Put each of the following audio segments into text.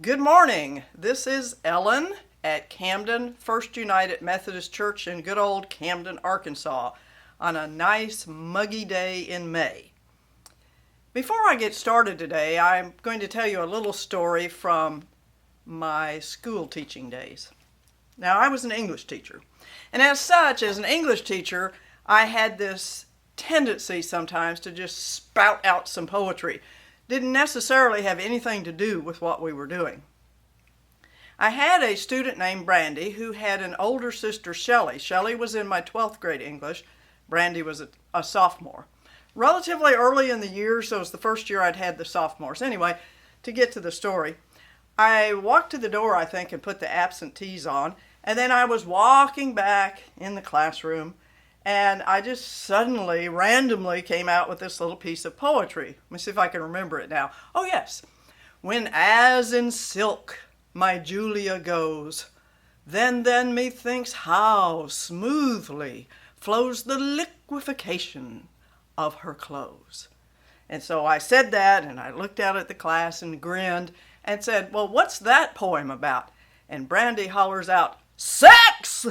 Good morning. This is Ellen at Camden First United Methodist Church in good old Camden, Arkansas, on a nice muggy day in May. Before I get started today, I'm going to tell you a little story from my school teaching days. Now, I was an English teacher, and as such, as an English teacher, I had this tendency sometimes to just spout out some poetry. Didn't necessarily have anything to do with what we were doing. I had a student named Brandy who had an older sister, Shelley. Shelley was in my 12th grade English. Brandy was a sophomore. Relatively early in the year, so it was the first year I'd had the sophomores. Anyway, to get to the story, I walked to the door, I think, and put the absentees on, and then I was walking back in the classroom, and I just suddenly, randomly came out with this little piece of poetry. Let me see if I can remember it now. Oh, yes. When as in silk my Julia goes, then methinks how smoothly flows the liquefaction of her clothes. And so I said that, and I looked out at the class and grinned and said, well, what's that poem about? And Brandy hollers out, sex!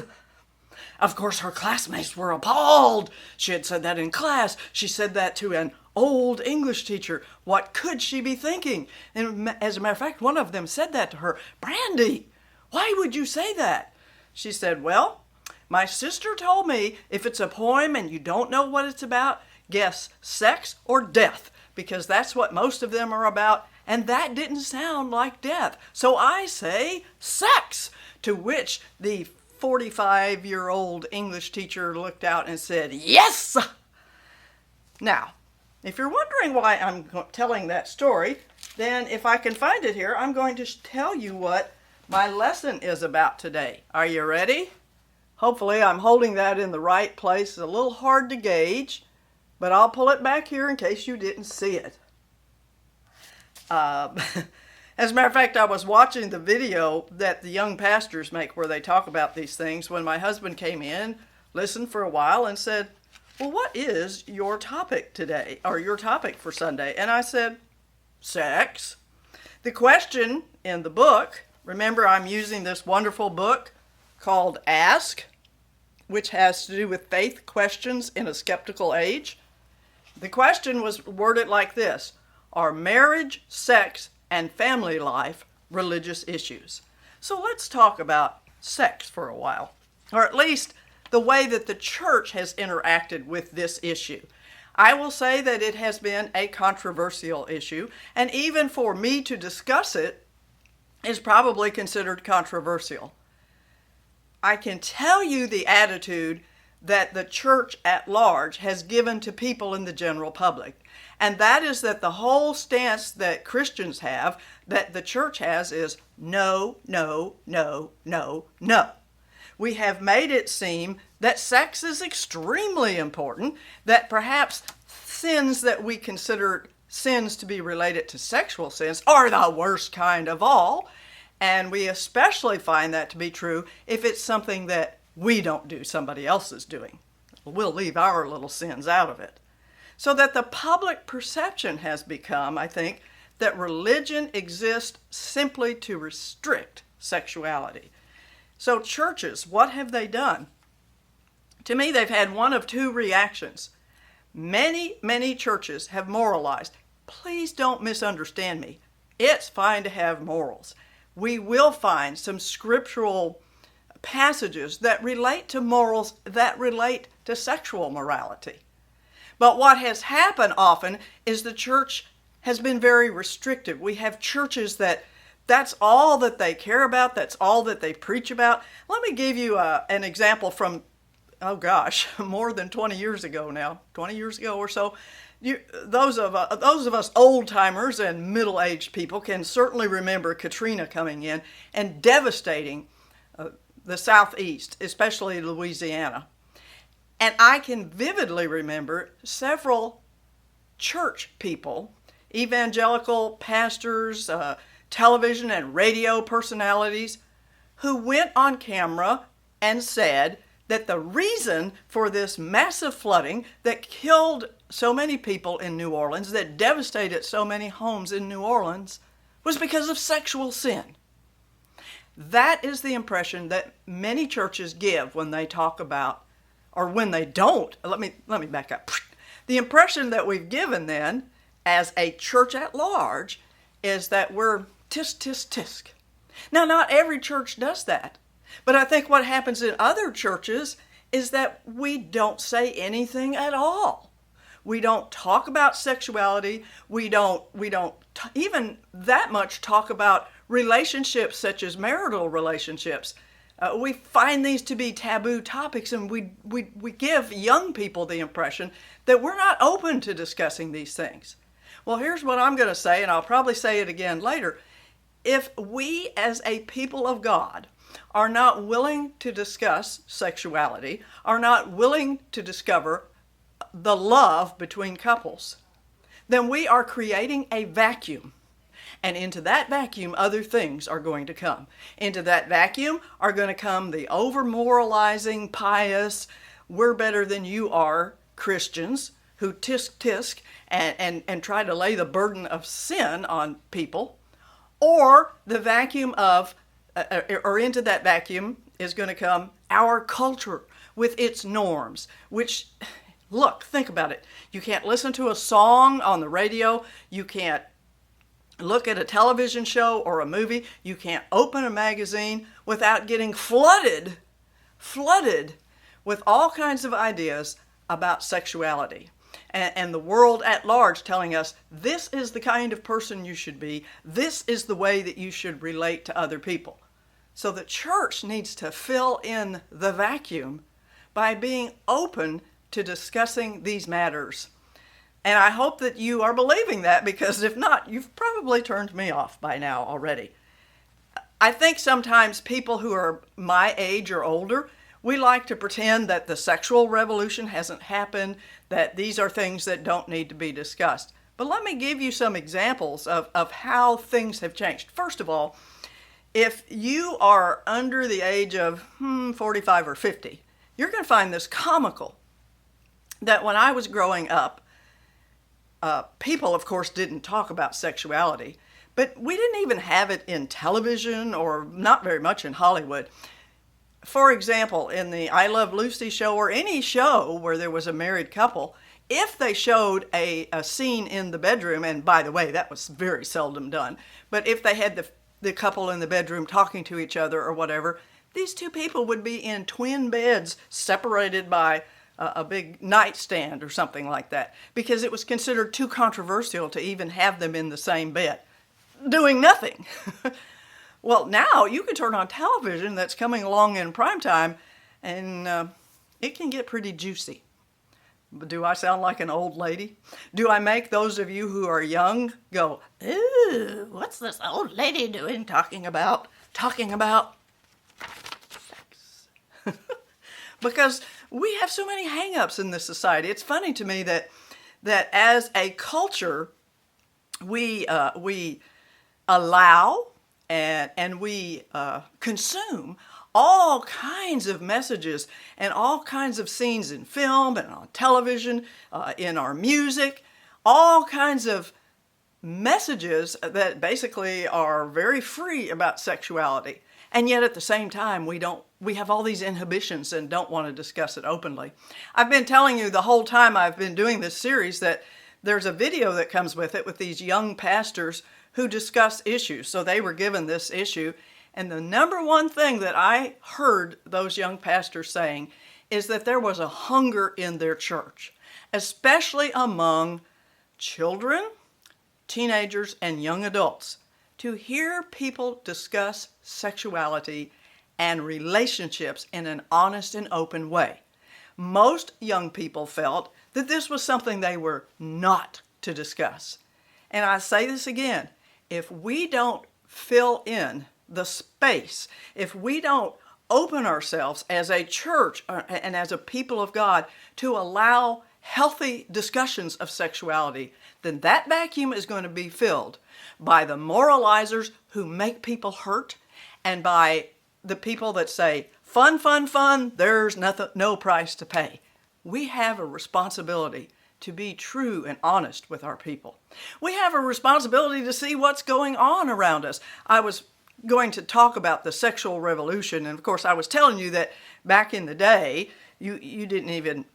Of course, her classmates were appalled. She had said that in class. She said that to an old English teacher. What could she be thinking? And as a matter of fact, one of them said that to her. Brandy, why would you say that? She said, well, my sister told me if it's a poem and you don't know what it's about, guess sex or death, because that's what most of them are about, and that didn't sound like death. So I say sex, to which the 45-year-old English teacher looked out and said, yes! Now, if you're wondering why I'm telling that story, then if I can find it here, I'm going to tell you what my lesson is about today. Are you ready? Hopefully I'm holding that in the right place. It's a little hard to gauge, but I'll pull it back here in case you didn't see it. As a matter of fact, I was watching the video that the young pastors make where they talk about these things when my husband came in, listened for a while, and said, well, what is your topic today, or your topic for Sunday? And I said, sex. The question in the book, remember I'm using this wonderful book called Ask, which has to do with faith questions in a skeptical age. The question was worded like this: are marriage, sex, and family life religious issues? So let's talk about sex for a while, or at least the way that the church has interacted with this issue. I will say that it has been a controversial issue, and even for me to discuss it is probably considered controversial. I can tell you the attitude that the church at large has given to people in the general public. And that is that the whole stance that Christians have, that the church has, is no, no, no, no, no. We have made it seem that sex is extremely important, that perhaps sins that we consider sins to be related to sexual sins are the worst kind of all. And we especially find that to be true if it's something that we don't do, somebody else is doing. We'll leave our little sins out of it. So that the public perception has become, I think, that religion exists simply to restrict sexuality. So churches, what have they done? To me, they've had one of two reactions. Many churches have moralized. Please don't misunderstand me. It's fine to have morals. We will find some scriptural passages that relate to morals that relate to sexual morality. But what has happened often is the church has been very restrictive. We have churches that's all that they care about, that's all that they preach about. Let me give you an example from, more than 20 years ago now, 20 years ago or so. Those of us old-timers and middle-aged people can certainly remember Katrina coming in and devastating the Southeast, especially Louisiana. And I can vividly remember several church people, evangelical pastors, television and radio personalities, who went on camera and said that the reason for this massive flooding that killed so many people in New Orleans, that devastated so many homes in New Orleans, was because of sexual sin. That is the impression that many churches give when they talk about, or when they don't. Let me back up. The impression that we've given then, as a church at large, is that we're tisk, tisk, tisk. Now, not every church does that, but I think what happens in other churches is that we don't say anything at all. We don't talk about sexuality. We don't even that much talk about relationships such as marital relationships. We find these to be taboo topics, and we give young people the impression that we're not open to discussing these things. Well, here's what I'm going to say, and I'll probably say it again later. If we as a people of God are not willing to discuss sexuality, are not willing to discover the love between couples, then we are creating a vacuum. And into that vacuum, other things are going to come. Into that vacuum are going to come the over-moralizing, pious, we're better than you are Christians who tisk tisk and try to lay the burden of sin on people. Or the vacuum of, or into that vacuum is going to come our culture with its norms, which, look, think about it. You can't listen to a song on the radio. You can't look at a television show or a movie. You can't open a magazine without getting flooded with all kinds of ideas about sexuality. And the world at large telling us, this is the kind of person you should be. This is the way that you should relate to other people. So the church needs to fill in the vacuum by being open to discussing these matters. And I hope that you are believing that, because if not, you've probably turned me off by now already. I think sometimes people who are my age or older, we like to pretend that the sexual revolution hasn't happened, that these are things that don't need to be discussed. But let me give you some examples of how things have changed. First of all, if you are under the age of 45 or 50, you're going to find this comical, that when I was growing up, people, of course, didn't talk about sexuality, but we didn't even have it in television, or not very much in Hollywood. For example, in the I Love Lucy show, or any show where there was a married couple, if they showed a scene in the bedroom, and by the way, that was very seldom done, but if they had the couple in the bedroom talking to each other or whatever, these two people would be in twin beds separated by a big nightstand or something like that, because it was considered too controversial to even have them in the same bed, doing nothing. Well, now you can turn on television that's coming along in prime time, and it can get pretty juicy. Do I sound like an old lady? Do I make those of you who are young go, "Ooh, what's this old lady doing talking about sex?" Because we have so many hang-ups in this society. It's funny to me that as a culture, we allow and we consume all kinds of messages and all kinds of scenes in film and on television, in our music, all kinds of messages that basically are very free about sexuality. And yet at the same time, we have all these inhibitions and don't want to discuss it openly. I've been telling you the whole time I've been doing this series that there's a video that comes with it with these young pastors who discuss issues. So they were given this issue, and the number one thing that I heard those young pastors saying is that there was a hunger in their church, especially among children, teenagers, and young adults, to hear people discuss sexuality and relationships in an honest and open way. Most young people felt that this was something they were not to discuss. And I say this again, if we don't fill in the space, if we don't open ourselves as a church and as a people of God to allow healthy discussions of sexuality, then that vacuum is going to be filled by the moralizers who make people hurt, and by the people that say, fun, fun, fun, there's no price to pay. We have a responsibility to be true and honest with our people. We have a responsibility to see what's going on around us. I was going to talk about the sexual revolution, and of course I was telling you that back in the day, you didn't even,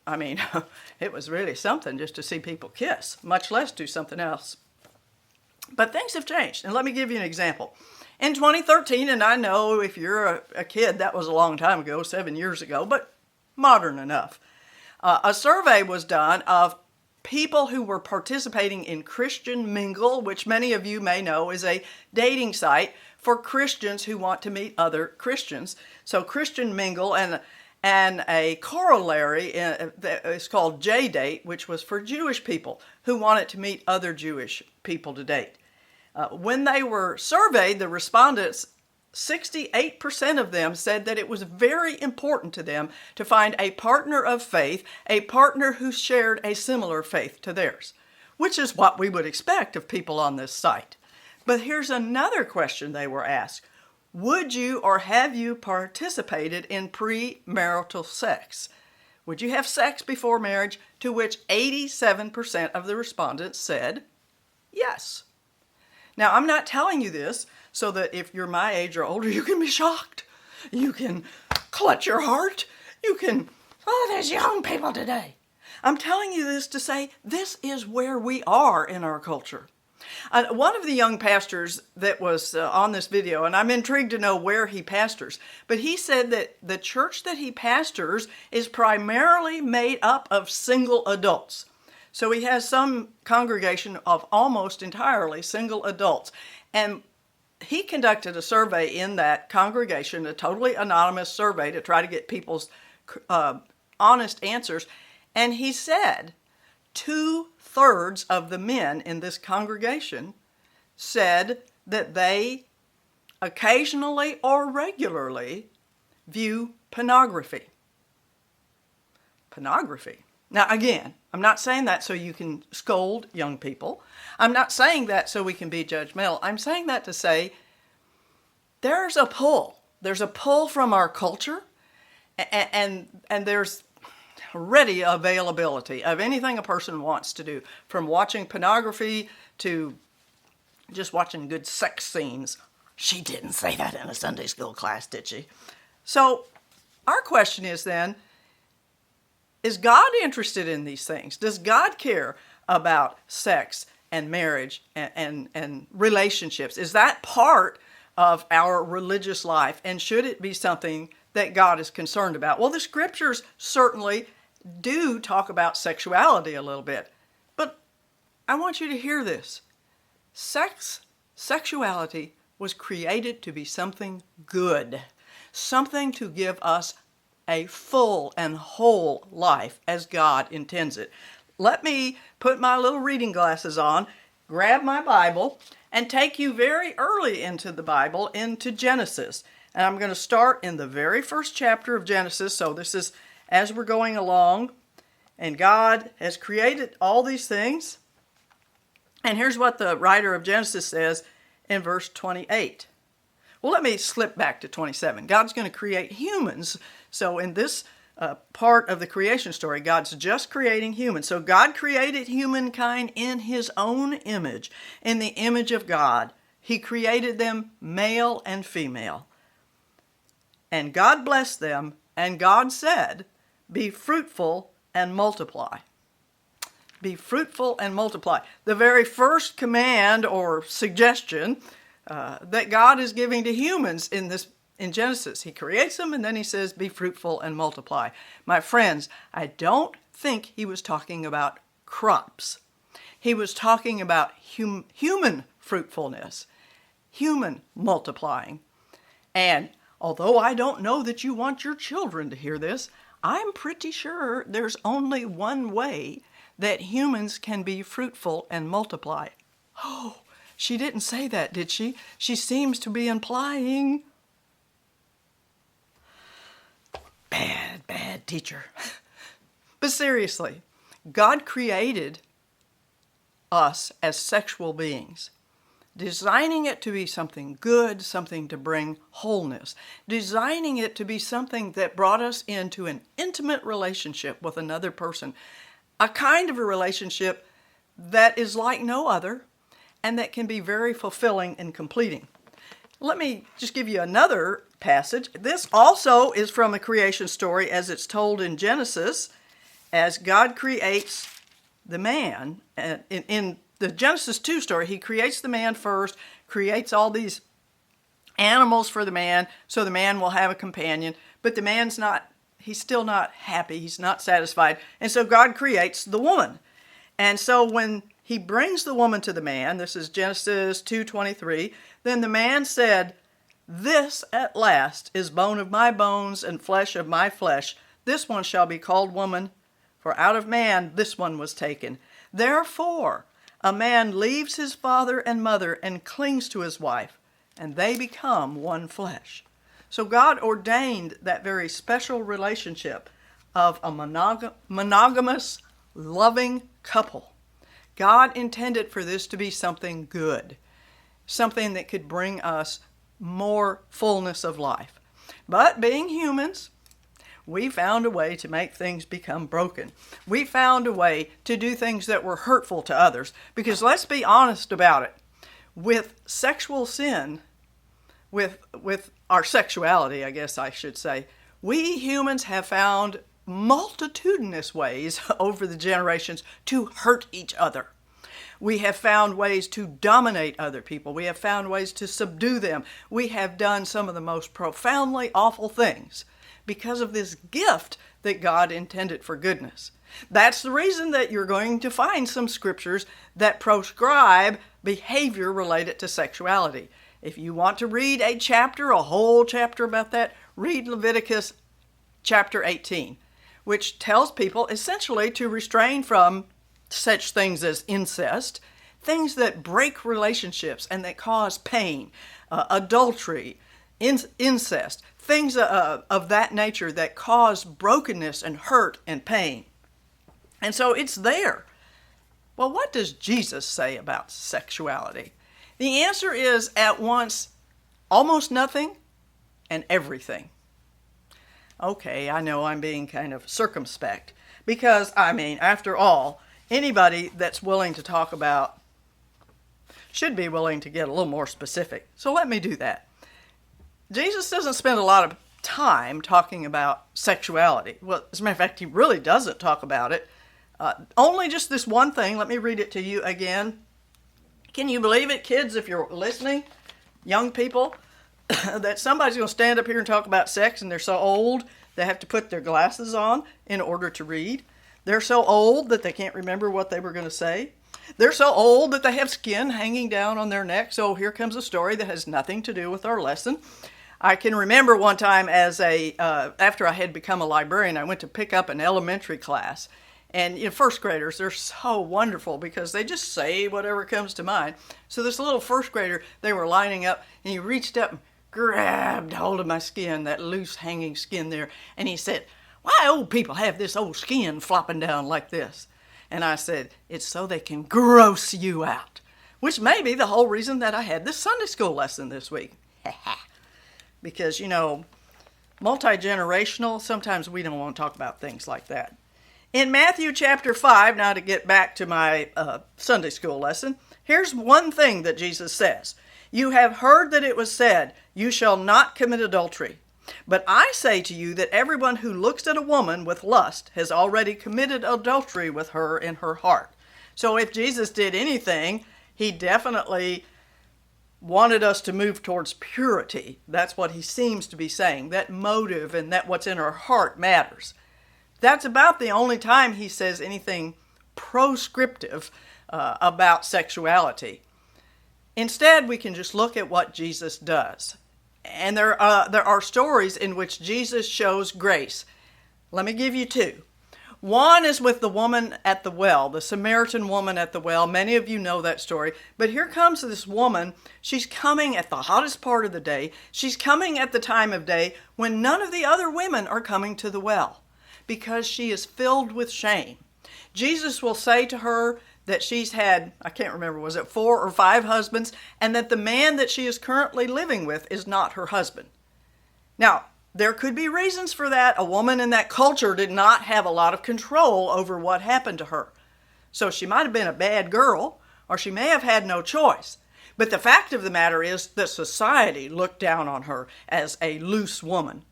it was really something just to see people kiss, much less do something else. But things have changed, and let me give you an example. In 2013, and I know if you're a kid, that was a long time ago, 7 years ago, but modern enough. A survey was done of people who were participating in Christian Mingle, which many of you may know is a dating site for Christians who want to meet other Christians. So Christian Mingle and a corollary that is called J-Date, which was for Jewish people who wanted to meet other Jewish people to date. When they were surveyed, the respondents, 68% of them said that it was very important to them to find a partner of faith, a partner who shared a similar faith to theirs, which is what we would expect of people on this site. But here's another question they were asked. Would you or have you participated in premarital sex? Would you have sex before marriage? To which 87% of the respondents said yes. Now, I'm not telling you this so that if you're my age or older, you can be shocked. You can clutch your heart. You can, there's young people today. I'm telling you this to say this is where we are in our culture. One of the young pastors that was on this video, and I'm intrigued to know where he pastors, but he said that the church that he pastors is primarily made up of single adults. So he has some congregation of almost entirely single adults. And he conducted a survey in that congregation, a totally anonymous survey to try to get people's honest answers. And he said 2/3 of the men in this congregation said that they occasionally or regularly view pornography. Pornography. Now, again, I'm not saying that so you can scold young people. I'm not saying that so we can be judgmental. I'm saying that to say there's a pull. There's a pull from our culture, and there's ready availability of anything a person wants to do, from watching pornography to just watching good sex scenes. She didn't say that in a Sunday school class, did she? So our question is then, is God interested in these things? Does God care about sex and marriage and relationships? Is that part of our religious life? And should it be something that God is concerned about? Well, the scriptures certainly do talk about sexuality a little bit. But I want you to hear this. Sexuality was created to be something good, something to give us a full and whole life as God intends it. Let me put my little reading glasses on, grab my Bible, and take you very early into the Bible, into Genesis. And I'm going to start in the very first chapter of Genesis. So this is as we're going along, and God has created all these things. And here's what the writer of Genesis says in verse 28. Well, let me slip back to 27. God's going to create humans. So in this part of the creation story, God's just creating humans. So God created humankind in his own image. In the image of God, he created them male and female. And God blessed them, and God said, be fruitful and multiply. Be fruitful and multiply. The very first command or suggestion that God is giving to humans in Genesis. He creates them, and then he says, be fruitful and multiply. My friends, I don't think he was talking about crops. He was talking about human fruitfulness, human multiplying. And although I don't know that you want your children to hear this, I'm pretty sure there's only one way that humans can be fruitful and multiply. Oh, she didn't say that, did she? She seems to be implying. Bad teacher. But seriously, God created us as sexual beings, designing it to be something good, something to bring wholeness, designing it to be something that brought us into an intimate relationship with another person. a kind of a relationship that is like no other and that can be very fulfilling and completing. Let me just give you another passage. This also is from a creation story as it's told in Genesis, as God creates the man. In the Genesis 2 story, he creates the man first, creates all these animals for the man, so the man will have a companion, but the man's he's still not happy, he's not satisfied, and so God creates the woman. And so when he brings the woman to the man, this is Genesis 2:23, then the man said, "This at last is bone of my bones and flesh of my flesh. This one shall be called woman, for out of man this one was taken. Therefore a man leaves his father and mother and clings to his wife, and they become one flesh." So God ordained that very special relationship of a monogamous, loving couple. God intended for this to be something good, something that could bring us more fullness of life. But being humans, we found a way to make things become broken. We found a way to do things that were hurtful to others. Because let's be honest about it. With sexual sin, with our sexuality, I guess I should say, we humans have found multitudinous ways over the generations to hurt each other. We have found ways to dominate other people. We have found ways to subdue them. We have done some of the most profoundly awful things because of this gift that God intended for goodness. That's the reason that you're going to find some scriptures that proscribe behavior related to sexuality. If you want to read a whole chapter about that, read Leviticus chapter 18, which tells people essentially to restrain from such things as incest, things that break relationships and that cause pain, adultery, incest, things of that nature that cause brokenness and hurt and pain. And so it's there. Well, what does Jesus say about sexuality? The answer is at once almost nothing and everything. Okay, I know I'm being kind of circumspect because, after all, anybody that's willing to talk about should be willing to get a little more specific. So let me do that. Jesus doesn't spend a lot of time talking about sexuality. Well, as a matter of fact, he really doesn't talk about it. Only just this one thing. Let me read it to you again. Can you believe it, kids, if you're listening, young people, that somebody's going to stand up here and talk about sex and they're so old they have to put their glasses on in order to read? They're so old that they can't remember what they were going to say. They're so old that they have skin hanging down on their neck. So here comes a story that has nothing to do with our lesson. I can remember one time after I had become a librarian, I went to pick up an elementary class. And first graders, they're so wonderful because they just say whatever comes to mind. So this little first grader, they were lining up, and he reached up and grabbed hold of my skin, that loose hanging skin there. And he said, "Why old people have this old skin flopping down like this?" And I said, "It's so they can gross you out," which may be the whole reason that I had this Sunday school lesson this week. Because, multi-generational, sometimes we don't want to talk about things like that. In Matthew chapter 5, now to get back to my Sunday school lesson, here's one thing that Jesus says. "You have heard that it was said, 'You shall not commit adultery.' But I say to you that everyone who looks at a woman with lust has already committed adultery with her in her heart." So if Jesus did anything, he definitely wanted us to move towards purity. That's what he seems to be saying. That motive and that what's in our heart matters. That's about the only time he says anything proscriptive about sexuality. Instead, we can just look at what Jesus does. And there are stories in which Jesus shows grace. Let me give you two. One is with the woman at the well, the Samaritan woman at the well. Many of you know that story. But here comes this woman. She's coming at the hottest part of the day. She's coming at the time of day when none of the other women are coming to the well, because she is filled with shame. Jesus will say to her that she's had, I can't remember, was it 4 or 5 husbands, and that the man that she is currently living with is not her husband. Now, there could be reasons for that. A woman in that culture did not have a lot of control over what happened to her. So she might have been a bad girl, or she may have had no choice. But the fact of the matter is that society looked down on her as a loose woman.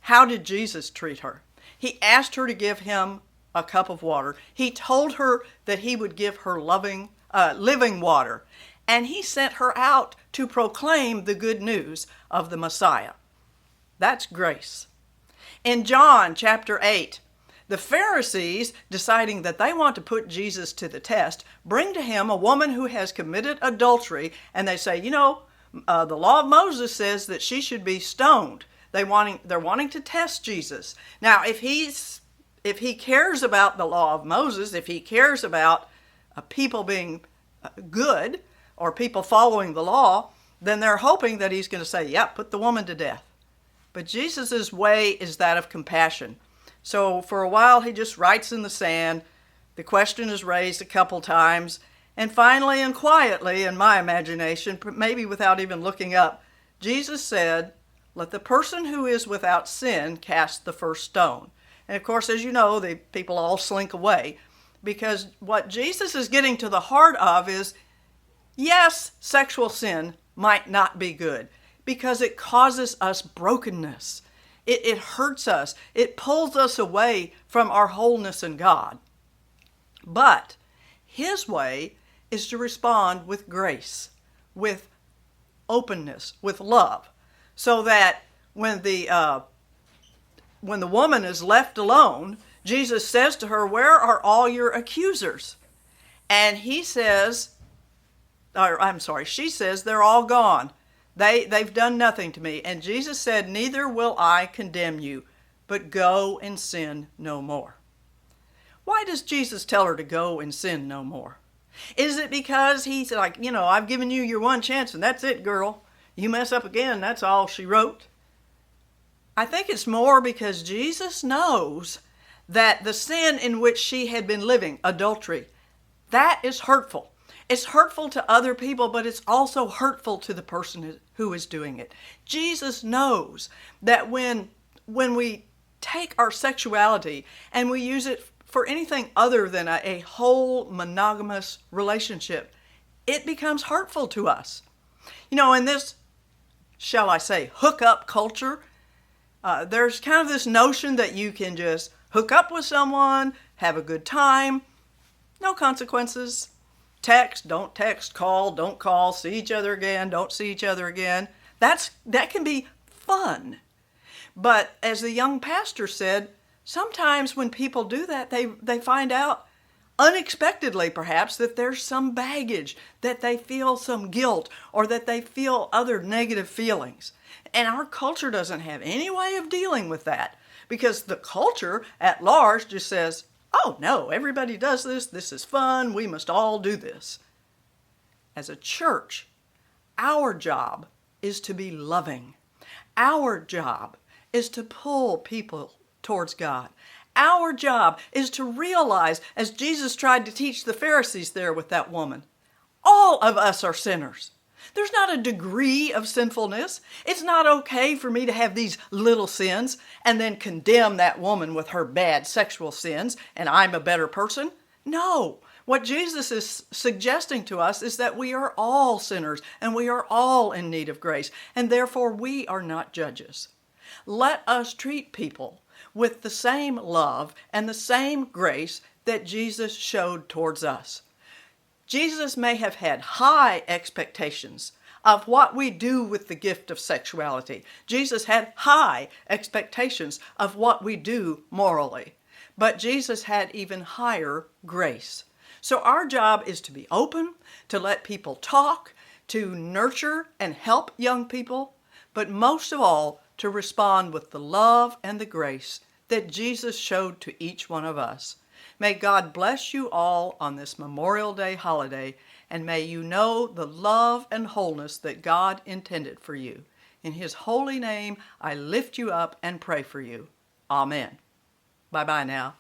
How did Jesus treat her? He asked her to give him a cup of water. He told her that he would give her living water. And he sent her out to proclaim the good news of the Messiah. That's grace. In John chapter 8, the Pharisees, deciding that they want to put Jesus to the test, bring to him a woman who has committed adultery, and they say, the law of Moses says that she should be stoned. They're wanting to test Jesus. Now, if he cares about the law of Moses, if he cares about people being good or people following the law, then they're hoping that he's going to say, yeah, put the woman to death. But Jesus' way is that of compassion. So for a while, he just writes in the sand. The question is raised a couple times. And finally and quietly, in my imagination, maybe without even looking up, Jesus said, let the person who is without sin cast the first stone. And of course, as you know, the people all slink away. Because what Jesus is getting to the heart of is, yes, sexual sin might not be good. Because it causes us brokenness. It hurts us. It pulls us away from our wholeness in God. But his way is to respond with grace, with openness, with love, so that when the woman is left alone, Jesus says to her, where are all your accusers? And she says, they're all gone. They've done nothing to me. And Jesus said, neither will I condemn you, but go and sin no more. Why does Jesus tell her to go and sin no more? Is it because he's like, I've given you your one chance and that's it, girl. You mess up again, that's all she wrote? I think it's more because Jesus knows that the sin in which she had been living, adultery, that is hurtful. It's hurtful to other people, but it's also hurtful to the person who is doing it. Jesus knows that when we take our sexuality and we use it for anything other than a whole monogamous relationship, it becomes hurtful to us. In this, shall I say, hookup culture, there's kind of this notion that you can just hook up with someone, have a good time, no consequences. Text, don't text, call, don't call, see each other again, don't see each other again. That can be fun. But as the young pastor said, sometimes when people do that, they find out, unexpectedly perhaps, that there's some baggage, that they feel some guilt, or that they feel other negative feelings. And our culture doesn't have any way of dealing with that, because the culture at large just says, oh no, everybody does this. This is fun. We must all do this. As a church, our job is to be loving. Our job is to pull people towards God. Our job is to realize, as Jesus tried to teach the Pharisees there with that woman, all of us are sinners. There's not a degree of sinfulness. It's not okay for me to have these little sins and then condemn that woman with her bad sexual sins and I'm a better person. No. What Jesus is suggesting to us is that we are all sinners and we are all in need of grace, and therefore we are not judges. Let us treat people with the same love and the same grace that Jesus showed towards us. Jesus may have had high expectations of what we do with the gift of sexuality. Jesus had high expectations of what we do morally. But Jesus had even higher grace. So our job is to be open, to let people talk, to nurture and help young people, but most of all, to respond with the love and the grace that Jesus showed to each one of us. May God bless you all on this Memorial Day holiday, and may you know the love and wholeness that God intended for you. In His holy name, I lift you up and pray for you. Amen. Bye-bye now.